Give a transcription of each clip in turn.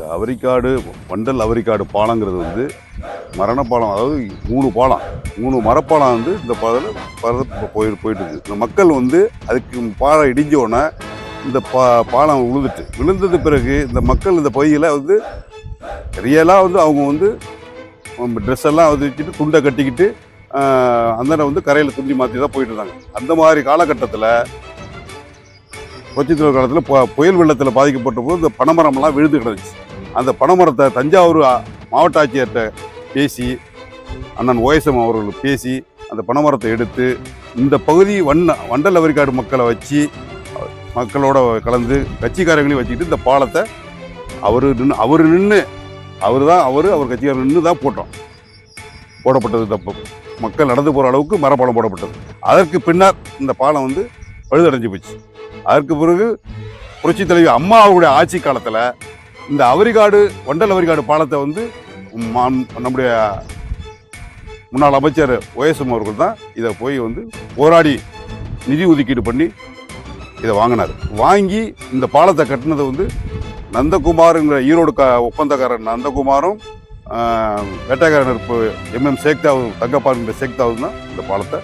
இந்த அவரிக்காடு வண்டல் அவரிக்காடு பாலங்கிறது வந்து மரணப்பாலம், அதாவது 3 பாலம், 3 மரப்பாலம் வந்து இந்த பாலத்தில் போயிட்டு இருக்கு. இந்த மக்கள் வந்து அதுக்கு பாலம் இடிஞ்சோடனே இந்த பாலம் விழுந்தது பிறகு இந்த மக்கள் இந்த பகுதியில் வந்து ரியலாக வந்து அவங்க வந்து ட்ரெஸ் எல்லாம் வச்சுட்டு துண்டை கட்டிக்கிட்டு அந்த வந்து கரையில் துண்டி மாற்றி தான் போயிட்டு இருந்தாங்க. அந்த மாதிரி காலகட்டத்தில் கொச்சித்தலைவர் காலத்தில் புயல் வெள்ளத்தில் பாதிக்கப்பட்ட போது இந்த பனைமரம்லாம் விழுந்து கிடந்துச்சு. அந்த பனைமரத்தை தஞ்சாவூர் மாவட்ட ஆட்சியர்கிட்ட பேசி, அண்ணன் ஓஎஸ்எம் அவர்கள் பேசி அந்த பனைமரத்தை எடுத்து இந்த பகுதி வண்டல் அவரிக்காடு மக்களை வச்சு மக்களோட கலந்து கட்சிக்காரங்களையும் வச்சுக்கிட்டு இந்த பாலத்தை அவர் கட்சிக்காரர் நின்று தான் போடப்பட்டது. இந்த மக்கள் நடந்து போகிற அளவுக்கு மரப்பாலம் போடப்பட்டது. அதற்கு பின்னர் இந்த பாலம் வந்து பழுதடைஞ்சு போச்சு. அதற்கு பிறகு புரட்சி தலைவி அம்மா அவருடைய ஆட்சி காலத்தில் இந்த வண்டல் அவரிக்காடு பாலத்தை வந்து நம்முடைய முன்னாள் அமைச்சர் ஓஎஸ்எம் அவர்கள் தான் இதை போய் வந்து போராடி நிதி ஒதுக்கீடு பண்ணி இதை வாங்கினார். வாங்கி இந்த பாலத்தை கட்டினது வந்து நந்தகுமாருங்கிற ஈரோடு ஒப்பந்தக்காரர் நந்தகுமாரும் வேட்டைக்காரர் எம்எம் சேக்தாவு தங்கப்பாருங்கிற சேக்தாவும் தான் இந்த பாலத்தை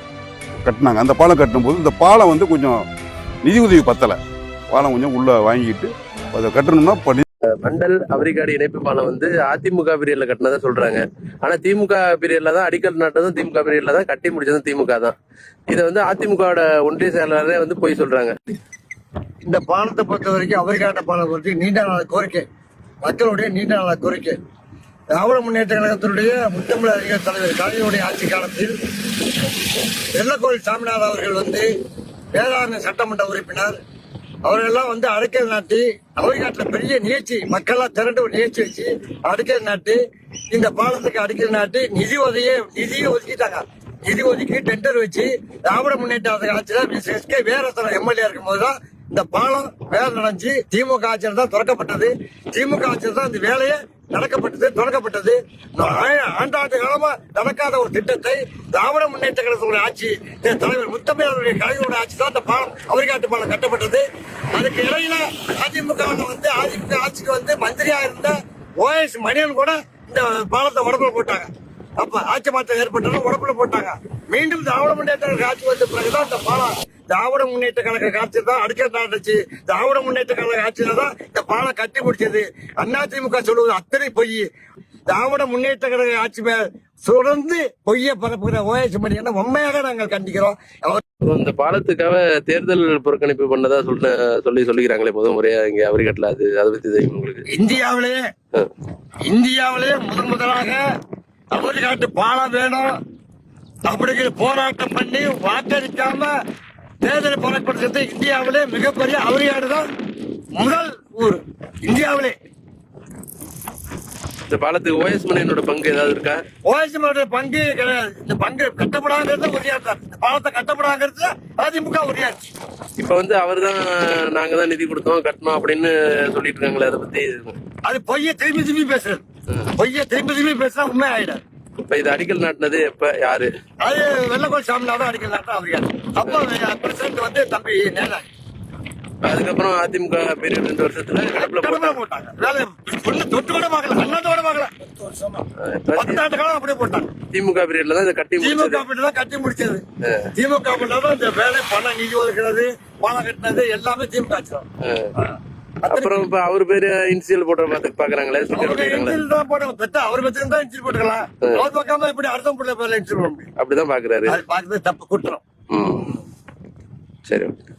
கட்டினாங்க. அந்த பாலம் கட்டும்போது இந்த பாலம் வந்து கொஞ்சம் நிதி உதவி பத்தலை. பாலம் கொஞ்சம் உள்ளே வாங்கிட்டு அதை கட்டணும்னா வண்டல் அவரிக்காடு இணைப்பு பாலம் வந்து அதிமுக பீரியட்ல கட்டினதா சொல்றாங்க. ஆனா திமுக பீரியட்ல தான் அடிக்கல் நாட்டதும் திமுக பீரியட்ல தான், கட்டி முடிச்சதும் திமுக தான். இதை வந்து அதிமுகவோட ஒன்றிய செயலாளரே வந்து போய் சொல்றாங்க. இந்த பாலத்தை பொறுத்த வரைக்கும் அவரிக்காடு பாலம் பொறுத்து நீண்ட நாள கோரிக்கை, மக்களுடைய நீண்ட நாள கோரிக்கை. திராவிட முன்னேற்ற கழகத்தினுடைய முத்தமிழ் அறிஞர் தலைவர் கலைஞருடைய ஆட்சி காலத்தில் வெள்ளக்கோவில் சாமிநாதன் அவர்கள் வந்து வேதாரண சட்டமன்ற உறுப்பினர் அவர்களெல்லாம் வந்து அடிக்கல் நாட்டி அவரிக்காட்டில் பெரிய நிகழ்ச்சி, மக்கள்லாம் திரண்டு ஒரு நிகழ்ச்சி வச்சு அடிக்கல் நாட்டி இந்த பாலத்துக்கு அடிக்கல் நாட்டி நிதியை ஒதுக்கிட்டாங்க. நிதி ஒதுக்கி டெண்டர் வச்சு திராவிட முன்னேற்ற ஆட்சியில் எஸ்கே வீரரசன் எம்எல்ஏ இருக்கும் போதுதான் இந்த பாலம் வேலை நடந்துச்சு. திமுக ஆட்சியில் தான் திறக்கப்பட்டது. திமுக ஆட்சியில் தான் இந்த வேலையை தொடக்கப்பட்டது. ஆண்டாண்டு காலமா நடக்காத ஒரு திட்டத்தை திராவிட முன்னேற்ற கழகத்துடைய ஆட்சி, தலைவர் முத்தமிழருடைய கலைஞருடைய ஆட்சி தான் இந்த பாலம் அவரிக்காட்டு பாலம் கட்டப்பட்டது. அதுக்கு இடையில அதிமுக ஆட்சிக்கு வந்து மந்திரியா இருந்த ஓஎஸ் மணியன் கூட இந்த பாலத்தை உடம்புல போட்டாங்க. அப்ப ஆட்சி மாற்றம் ஏற்பட்டது, உடம்புல போட்டாங்க. மீண்டும் திராவிட முன்னேற்ற கழக ஆட்சி வந்த பிறகுதான் இந்த பாலம் திராவிட முன்னேற்ற கழக ஆட்சி தான் அடிக்கல் நாட்டுச்சு. திராவிட முன்னேற்ற கழக ஆட்சியில தான் இந்த பாலம் கட்டி முடிச்சது. அதிமுக சொல்லுவது அத்தனை பொய். திராவிட முன்னேற்ற கழக ஆட்சி தொடர்ந்து பொய்ய பரப்புகிற ஓஎஸ் மணியனை உண்மையாக நாங்கள் கண்டிக்கிறோம். இந்த பாலத்துக்காக தேர்தல் புறக்கணிப்பு பண்ணதா சொல்லிக்கிறாங்களே போதும் முறையா இங்க அவரிக்காட்டுல, அதை பத்தி தெரியும் உங்களுக்கு? இந்தியாவிலேயே முதலாக அவரிக்காட்டு பாலம் வேணும் அப்படிங்கிற போராட்டம் பண்ணி வாக்களிக்காம தேர்தலை புறப்படுத்துறது இந்தியாவிலே மிகப்பெரிய அவரிக்காடு தான் முதல் ஊர் இந்தியாவிலே. இந்த பாலத்துக்கு ஓஎஸ் மணியனோட பங்கு ஏதாவது இருக்கா? ஓஎஸ் மணியோட பங்கு கிடையாது. இந்த பங்கு கட்டப்படாங்கிறது உரியாட்டார். இந்த பாலத்தை கட்டப்படாங்கிறது அதிமுக உரியாச்சு. இப்ப வந்து அவர் தான் நாங்க தான் நிதி கொடுத்தோம் கட்டணும் அப்படின்னு சொல்லிட்டு இருக்காங்களே, அதை பத்தி? அது பொய்ய திரும்பி பேசுறது. பொய்ய திரும்பி பேசுறா உண்மை ஆயிடாது. இப்ப இது அடிக்கல் நாட்டினது எப்ப, யாரு? அது வெள்ளக்கோவில் சாமிநாதன் அடிக்கல் நாட்டம் அவரிக்காடு. அப்போ பிரசிடண்ட் வந்து தம்பி நேரா. அதுக்கப்புறம் அதிமுக பீரியட் 2 வருஷத்துல கடப்புல போட்டாங்க. வேலை தொட்டு கூட பார்க்கல, அண்ணாந்து பார்க்கல. 10 ஆண்டு காலம் அப்படியே போட்டாங்க. திமுக பீரியட்ல தான் இதை கட்டி முடிச்சது. திமுக தான் இந்த வேலை பணம் நிதி ஒதுக்கிறது, பணம் கட்டினது எல்லாமே திமுக ஆச்சு. அப்புறம் இப்ப அவர் பேரு இன்சியல் போடுற பாக்குறாங்களே, அவர் தான் இன்சியல் போட்டுக்கலாம். அவர் பக்கம் இப்படி அர்த்தம் போட இன்சியல் போட முடியும். அப்படிதான் பாக்குறாரு. தப்பு குற்றம். சரி, ஓகே.